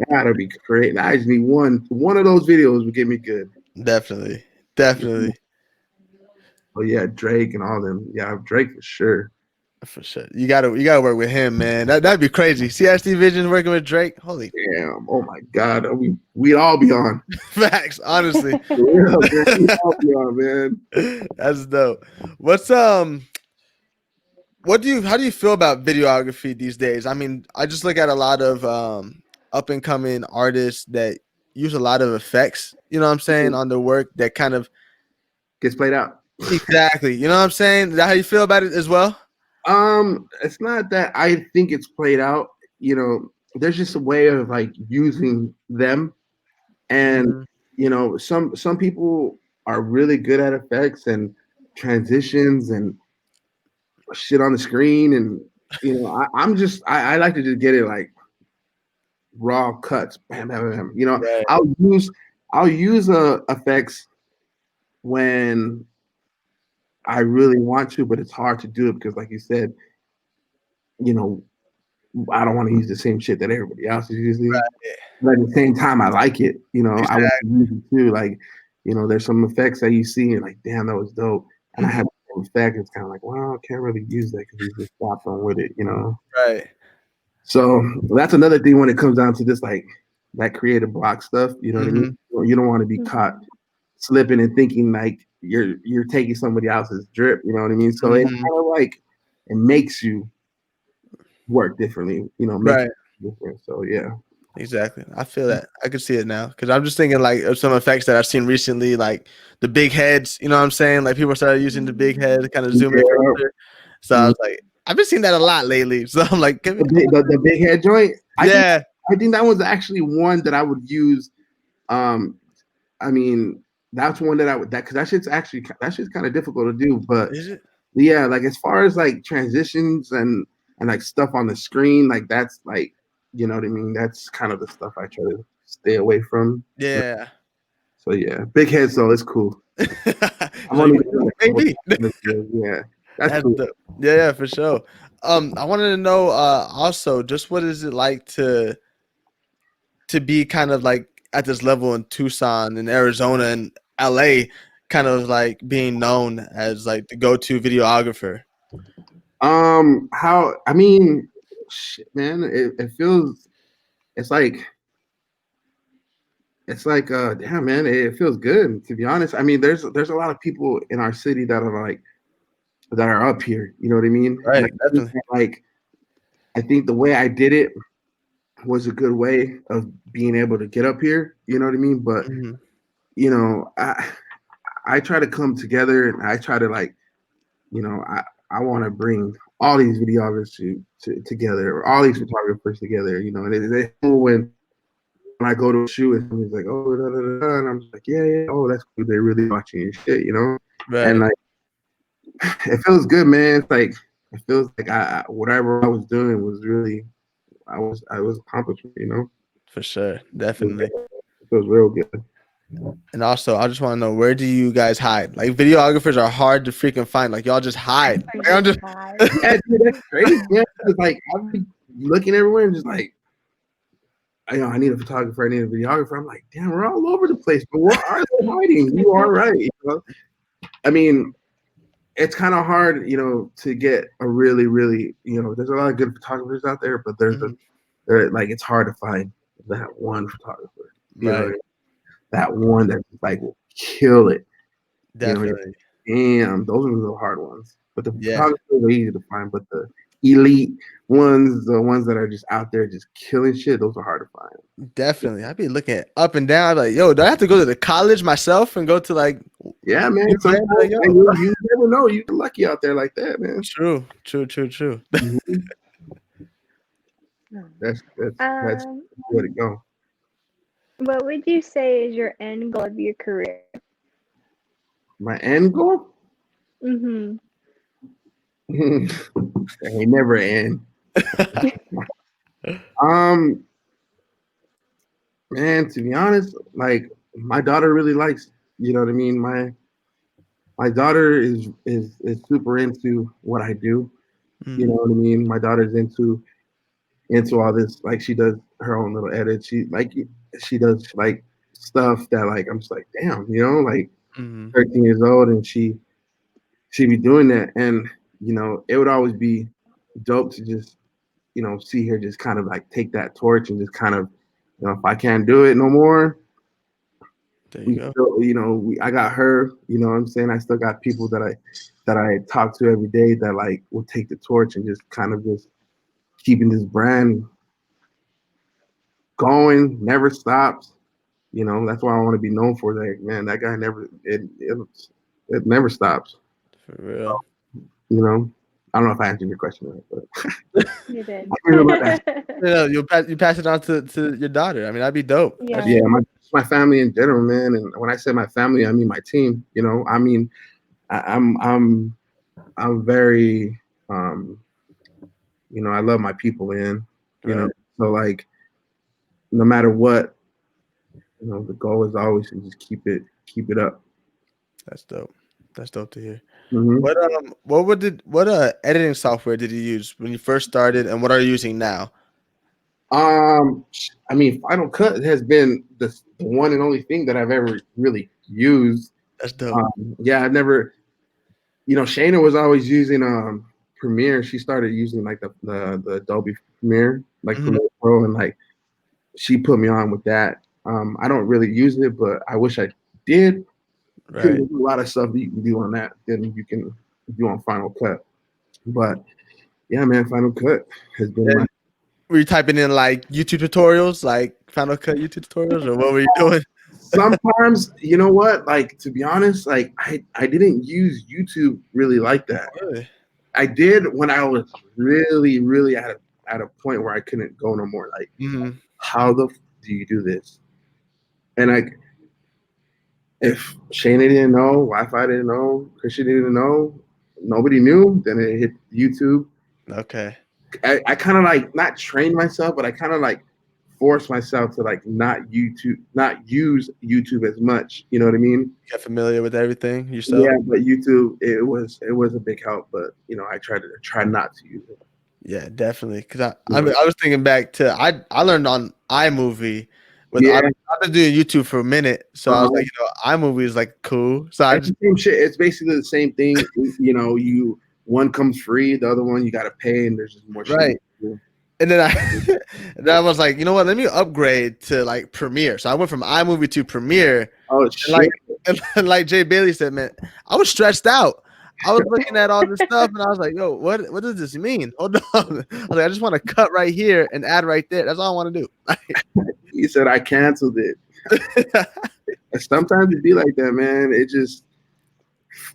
that'd be great. I just need one of those videos would get me good. Definitely. Definitely. Oh yeah, Drake and all them. Yeah, Drake for sure. For sure. You gotta work with him, man. That'd be crazy. See SD Vision's working with Drake. Holy Damn. Oh my God. We'd all be on. facts, honestly. For real, man. We'd all be on, man. That's dope. What's how do you feel about videography these days? I mean, I just look at a lot of up and coming artists that use a lot of effects, you know what I'm saying, on their work that kind of Gets played out. exactly, you know what I'm saying? Is that how you feel about it as well? It's not that I think it's played out. There's just a way of like using them, and some people are really good at effects and transitions and shit on the screen, and I like to just get it like raw cuts, bam, bam, bam. Right. I'll use effects when I really want to, but it's hard to do it because, like you said, I don't want to use the same shit that everybody else is using. Right. But at the same time, I like it. I want to use it too. Like, there's some effects that you see and like, damn, that was dope. And I have an effect. It's kind of like, well, I can't really use that because you just stopped on with it. Right. So that's another thing when it comes down to this, like that creative block stuff. You know what I mean? You don't want to be caught slipping and thinking like you're taking somebody else's drip. You know what I mean? So it's kind of like it makes you work differently. Right. Different. So yeah. Exactly. I feel that. I can see it now because I'm just thinking like of some effects that I've seen recently, like the big heads. You know what I'm saying? Like people started using the big head to kind of zoom in closer. So I was like, I've been seeing that a lot lately. So I'm like, the big head joint. Yeah. I think that was actually one that I would use. I mean, that's one that I would because that shit's kind of difficult to do. But Is it? yeah, like as far as like transitions and like stuff on the screen, like that's like, you know what I mean? That's kind of the stuff I try to stay away from. Yeah. So yeah, big heads though, it's cool. Maybe. Yeah, that's cool. Yeah, for sure. I wanted to know also just what is it like to be kind of like at this level in Tucson and Arizona and LA, kind of like being known as like the go-to videographer? How I mean, shit, man, it feels it's like damn, man, it feels good to be honest. I mean, there's a lot of people in our city that are up here, you know what I mean? Right, definitely. Like I think the way I did it was a good way of being able to get up here, you know what I mean? But I try to come together and I try to like, I want to bring all these videographers together, or all these photographers together, and they when I go to a shoot and somebody's like, oh, da, da, da, da, and I'm just like, yeah, oh, that's cool. They're really watching your shit, Right. And like, it feels good, man. It's like, it feels like whatever I was doing was really, I was accomplishing, For sure. Definitely. It feels real good. And also, I just want to know, where do you guys hide? Like, videographers are hard to freaking find. Like, y'all just hide. Like, I'm just yeah, dude, that's crazy. Yeah, it's like I'm looking everywhere and just like, I need a photographer, I need a videographer. I'm like, damn, we're all over the place, but where are they hiding? You are right. I mean, it's kind of hard, to get a really, really, there's a lot of good photographers out there, but they're like, it's hard to find that one photographer. right. That one that like will kill it. Definitely. Damn, those are the hard ones. But the photographers are easy to find, but the elite ones, the ones that are just out there just killing shit, those are hard to find. Definitely. I'd be looking up and down like, yo, do I have to go to the college myself and go to like Yeah, man. UM? Sometimes Like, yo. man, you never know. You get lucky out there like that, man. True. Mhm. That's Um, where to go. what would you say is your end goal of your career? My end goal? Mm-hmm. It ain't never end. Man, to be honest, like my daughter really likes, you know what I mean? My daughter is super into what I do. You know what I mean? My daughter's into all this, like she does her own little edits. She does like stuff that like I'm just like, damn, you know, like Mhm. 13 years old and she be doing that. And, you know, it would always be dope to just, you know, see her just kind of like take that torch and just kind of, you know, if I can't do it no more, There you we go. still, you know, I got her, you know what I'm saying? I still got people that I talk to every day that like will take the torch and just kind of just keeping this brand going, never stops. You know, that's why I want to be known for that. Man, that guy it never stops. For real. You know, I don't know if I answered your question right, but You did. I feel about that. Yeah, you pass it on to your daughter. I mean, that'd be dope. Yeah. Yeah, my family in general, man. And when I say my family, I mean my team. You know, I mean, I'm very, you know, I love my people, man. You know, Right. so like, no matter what, you know, the goal is always to just keep it up. That's dope. That's dope to hear. Mm-hmm. What editing software did you use when you first started, and what are you using now? I mean, Final Cut has been the one and only thing that I've ever really used. That's dope. Yeah, I've never, you know, Shayna was always using Premiere. She started using like the Adobe Premiere, like Mhm. Premiere Pro, and like she put me on with that. I don't really use it, but I wish I did. Because Right. there's a lot of stuff that you can do on that than you can do on Final Cut. But yeah, man, Final Cut has been my. And were you typing in like YouTube tutorials, like Final Cut YouTube tutorials, or what were you doing? Sometimes, you know what? Like to be honest, like I didn't use YouTube really like that. Really? I did when I was really, really at a point where I couldn't go no more. Like, Mhm. how the do you do this? And like, if Shayna didn't know, Wi-Fi didn't know, Christian didn't know, nobody knew, then it hit YouTube. Okay. I kind of like not trained myself, but I kind of like forced myself to like not use YouTube as much. You know what I mean? Get familiar with everything yourself. Yeah, but YouTube it was a big help, but you know I try not to use it. Yeah, definitely. Because I Yeah. mean, I was thinking back to I learned on iMovie with Yeah, I've been doing YouTube for a minute, so I was like, uh-huh. you know, iMovie is like cool. So I It's just the same shit. It's basically the same thing. You know, one comes free, the other one you got to pay, and there's just more shit. right. To do. And then and then I was like, you know what? Let me upgrade to like Premiere. So I went from iMovie to Premiere. Oh And shit! like and like Jay Bailey said, man, I was stressed out. I was looking at all this stuff and I was like, yo, what does this mean? Hold on. I was like, I just want to cut right here and add right there. That's all I want to do. He said I canceled it. Sometimes it be like that, man. It just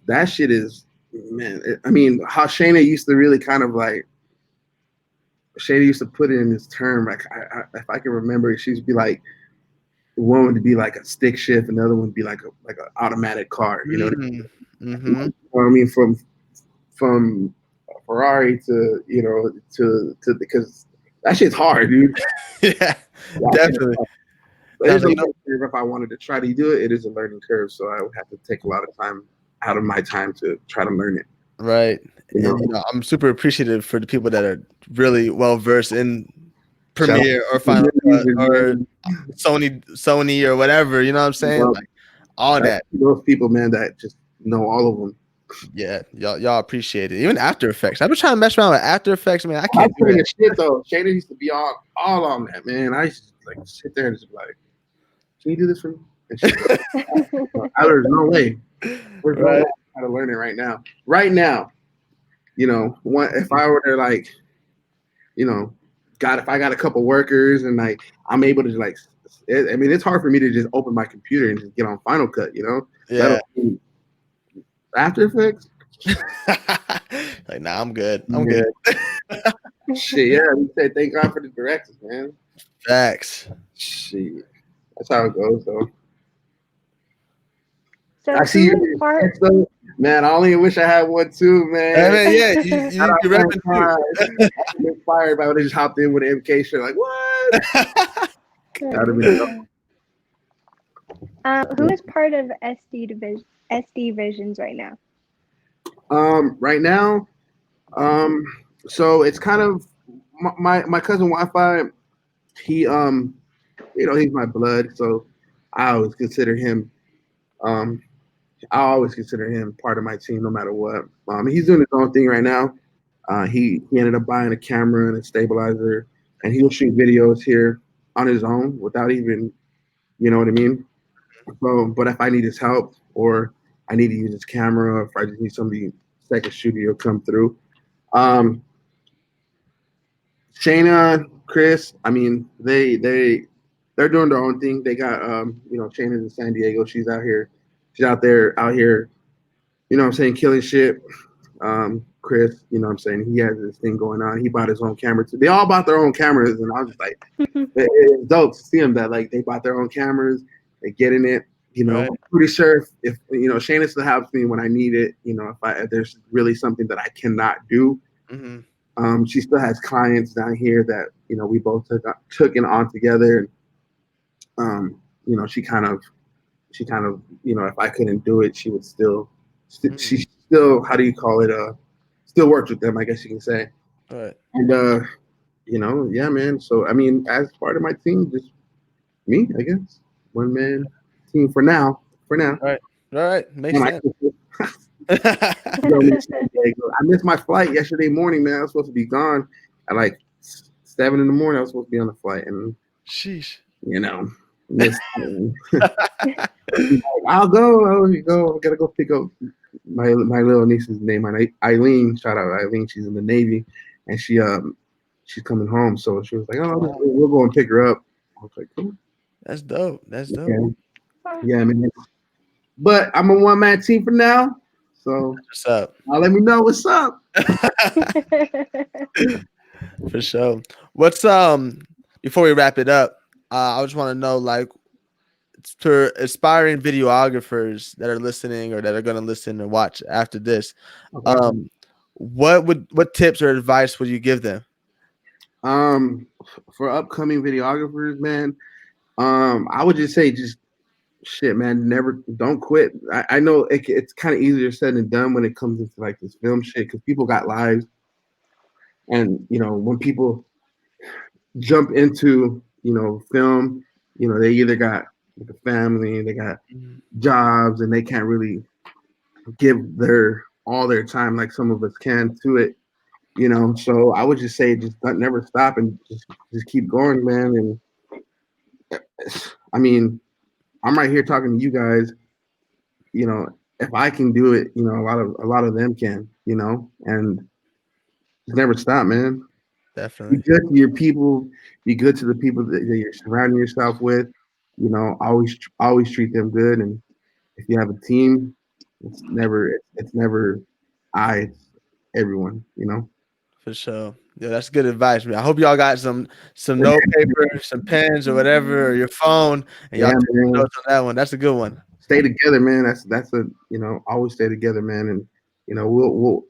that shit is, man. I mean, how Shayna used to really kind of like. Shayna used to put it in this term. Like, if I can remember, she'd be like, one would be like a stick shift, and the other one would be like an automatic car. You know what I mean? Mm-hmm. I mean, from Ferrari to because that shit's hard, dude. Yeah, definitely. But it is a You know, learning curve. If I wanted to try to do it, it is a learning curve. So I would have to take a lot of time out of my time to try to learn it. right. You know? And you know, I'm super appreciative for the people that are really well versed in Shout out Premiere or to Final the Cut users, or man. Sony or whatever. You know what I'm saying? Well, Like all that. those people, man, that just know all of them. Yeah, y'all appreciate it. Even After Effects. I've been trying to mess around with After Effects, man. I I can't do couldn't that. shit though. Shayna used to be all on that, man. I used to like sit there and just be like, "Can you do this for me?" And she's like, "There's no way. There's no way Right. I gotta learn it right now. Right now." you know, if I were to like, you know, if I got a couple workers and like I'm able to like, I mean, it's hard for me to just open my computer and just get on Final Cut, you know, Yeah. After Effects. Like, nah, I'm good. I'm Yeah. good. Shit, yeah. We say thank God for the directors, man. Facts. Shit, that's how it goes. So I see who is part? you, man. I only wish I had one too, man. Hey, man, yeah, you repping too. I'm inspired by when they just hopped in with an MK shirt. Like what? That'd have been dope. Who is part of SD Visions right now? Right now, so it's kind of my cousin Wi-Fi. He you know, he's my blood, so I always consider him part of my team no matter what. He's doing his own thing right now. He ended up buying a camera and a stabilizer, and he'll shoot videos here on his own without even, you know what I mean? So, but if I need his help or I need to use his camera, or if I just need somebody second shooter, he'll come through. Shayna, Chris, I mean, they're doing their own thing. They got you know, Shayna's in San Diego. She's out here, out here, you know what I'm saying, killing shit. Chris, you know what I'm saying, he has this thing going on. He bought his own camera too. They all bought their own cameras, and I was just like, it's dope to see them that like they bought their own cameras, they get in it. You know, right. I'm pretty sure if you know, Shayna still helps me when I need it. You know, if there's really something that I cannot do. Mm-hmm. She still has clients down here that, you know, we both took it on together. You know, she kind of, you know, if I couldn't do it, she would still, she still, how do you call it? Still works with them, I guess you can say. All right. And you know, yeah, man. So I mean, as part of my team, just me, I guess, one man team for now. All right, makes sense. I missed my flight yesterday morning, man. I was supposed to be gone at like 7 a.m. I was supposed to be on the flight, and sheesh, you know, missed. I'll go. I gotta go pick up my little niece's name, Eileen. Shout out Eileen. She's in the Navy, and she's coming home. So she was like, "Oh, we'll go and pick her up." I was like, "Cool." That's dope. Yeah, man. But I'm a one-man team for now. So what's up? Let me know what's up. For sure. What's before we wrap it up, I just want to know, like, to aspiring videographers that are listening or that are going to listen and watch after this, okay. What tips or advice would you give them? For upcoming videographers, man, I would just say shit, man, don't quit. I know it's kind of easier said than done when it comes into like this film shit, because people got lives, and you know, when people jump into, you know, film, you know, they either got like a family, they got jobs, and they can't really give all their time like some of us can to it, you know. So I would just say just never stop and just keep going, man. And I mean, I'm right here talking to you guys. You know, if I can do it, you know, a lot of them can, you know, and just never stop, man. Definitely. Be good to your people. Be good to the people that you're surrounding yourself with. You know, always treat them good. And if you have a team, it's never it's everyone, you know. For sure. Yeah, that's good advice, man. I hope y'all got some note paper, some pens or whatever, or your phone, and y'all take notes on that one. That's a good one. Stay together, man. That's a, you know, always stay together, man. And you know, we'll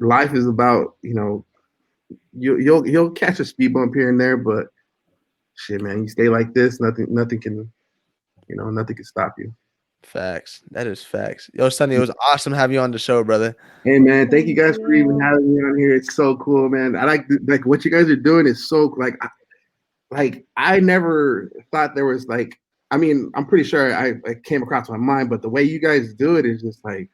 life is about, you know, you'll catch a speed bump here and there, but shit, man, you stay like this, nothing can, you know, nothing can stop you. Facts. That is facts. Yo, Sonny, it was awesome having you on the show, brother. Hey, man, thank you guys for even having me on here. It's so cool, man. I like what you guys are doing is so I never thought there was like, I mean, I'm pretty sure I came across my mind, but the way you guys do it is just like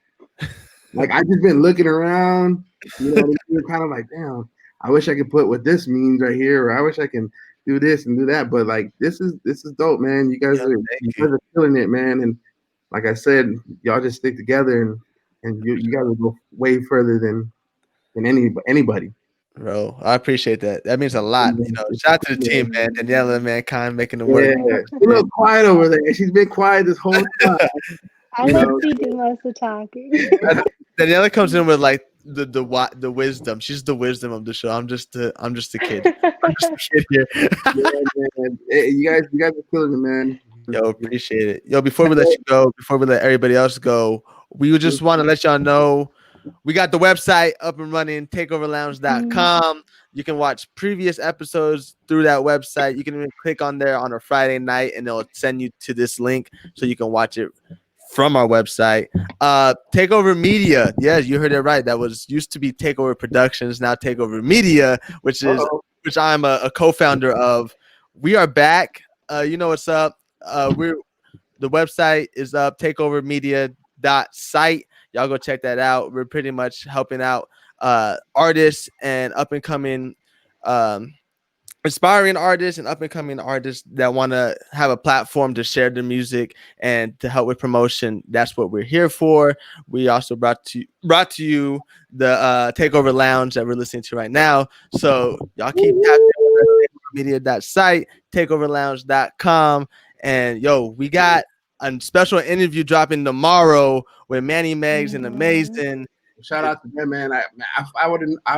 I just been looking around, you know, kind of like, damn, I wish I could put what this means right here, or I wish I can do this and do that. But like, this is dope, man. You guys are killing it, man. And like I said, y'all just stick together, and you guys will go way further than than anybody. Bro, I appreciate that. That means a lot. You know, shout out to the team, man. Daniela, Mankind, making it work. Yeah, she's a little quiet over there. She's been quiet this whole time. I let you do most of the talking. Daniela comes in with like the wisdom. She's the wisdom of the show. I'm just the kid. I'm just a kid here. Yeah, man. Hey, you guys are killing it, man. Yo, appreciate it. Yo, before we let you go, before we let everybody else go, we just want to let y'all know we got the website up and running, takeoverlounge.com. You can watch previous episodes through that website. You can even click on there on a Friday night and it'll send you to this link so you can watch it from our website. Takeover Media. Yeah, you heard it right. That was used to be Takeover Productions, now Takeover Media, which I'm a co-founder of. We are back. You know what's up. The website is up, takeovermedia.site. Y'all go check that out. We're pretty much helping out artists and up and coming inspiring artists and up and coming artists that want to have a platform to share their music and to help with promotion. That's what we're here for. We also brought to you the Takeover Lounge that we're listening to right now. So y'all keep tapping on media.site, takeoverlounge.com. And yo, we got a special interview dropping tomorrow with Manny Meggs and Amazing. Shout out to them, man. I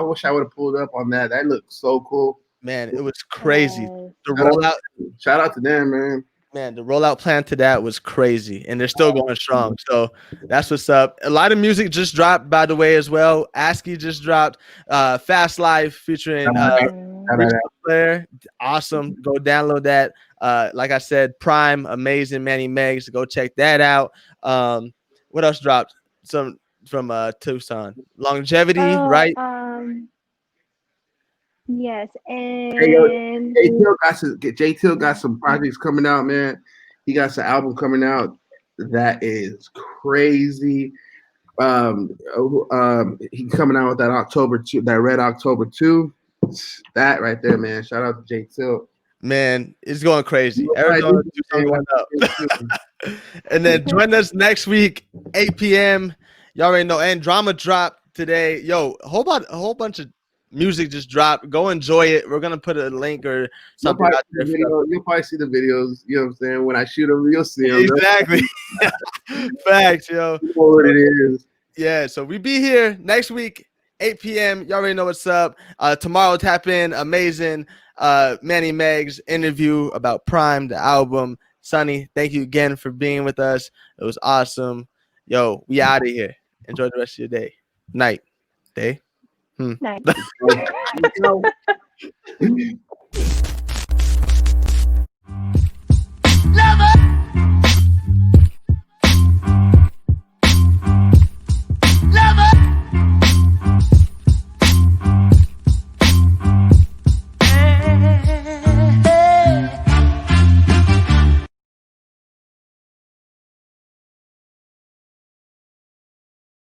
wish I would have pulled up on that. That looked so cool. Man, it was crazy. The rollout. Shout out to them, man. Man, the rollout plan to that was crazy, and they're still going strong. So that's what's up. A lot of music just dropped, by the way, as well. ASCII just dropped. Fast Life featuring Player. Awesome. Go download that. Like I said, Prime, Amazing, Manny Meggs. Go check that out. What else dropped? Some from Tucson. Longevity, right? Yes, and J Till got some projects coming out, man. He got some album coming out that is crazy. He's coming out with that October 2, that Red October 2. That right there, man. Shout out to J Till. Man, it's going crazy. Arizona going up. And then join us next week, 8 p.m. Y'all already know. And Drama dropped today. Yo, a whole bunch of music just dropped. Go enjoy it. We're gonna put a link or something out there. You'll probably see the videos. You know what I'm saying? When I shoot them, you'll see them. Exactly. Facts, yo. You know what it is. Yeah. So we be here next week, 8 p.m. Y'all already know what's up. Tomorrow, tap in. Amazing. Manny Meggs interview about Prime, the album. Sonny, thank you again for being with us. It was awesome. Yo, we out of here. Enjoy the rest of your day. Night. Day. Night.